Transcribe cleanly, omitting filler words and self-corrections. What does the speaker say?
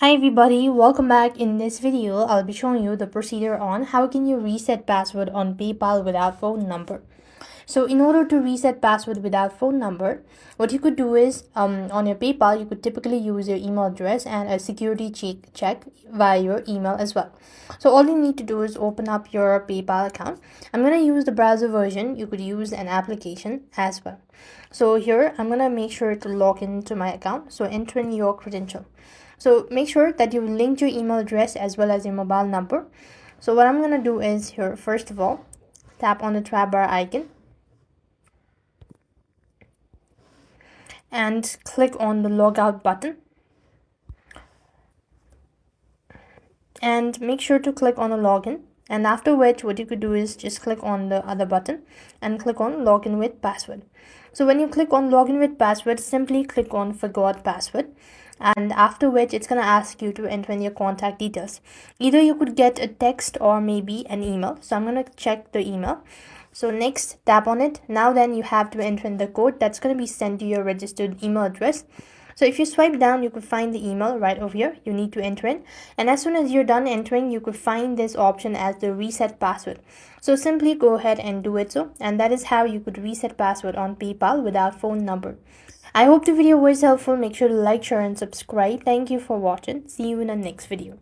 Hi everybody, welcome back. In this video, I'll be showing you the procedure on how can you reset password on PayPal without phone number. So in order to reset password without phone number, what you could do is on your PayPal, you could typically use your email address and a security check via your email as well. So all you need to do is open up your PayPal account. I'm going to use the browser version. You could use an application as well. So here, I'm going to make sure to log into my account. So enter in your credential. So make sure that you linked your email address as well as your mobile number. So what I'm going to do is here, first of all, tap on the tab bar icon and click on the logout button, and make sure to click on the login, and after which what you could do is just click on the other button and click on login with password. So when you click on login with password, simply click on forgot password, and after which it's going to ask you to enter in your contact details. Either you could get a text or maybe an email, so I'm going to check the email. So next, tap on it. Now then you have to enter in the code that's going to be sent to your registered email address. So if you swipe down, you could find the email right over here. You need to enter in, and as soon as you're done entering, you could find this option as the reset password. So simply go ahead and do it. And that is how you could reset password on PayPal without phone number. I hope the video was helpful. Make sure to like, share and subscribe. Thank you for watching. See you in the next video.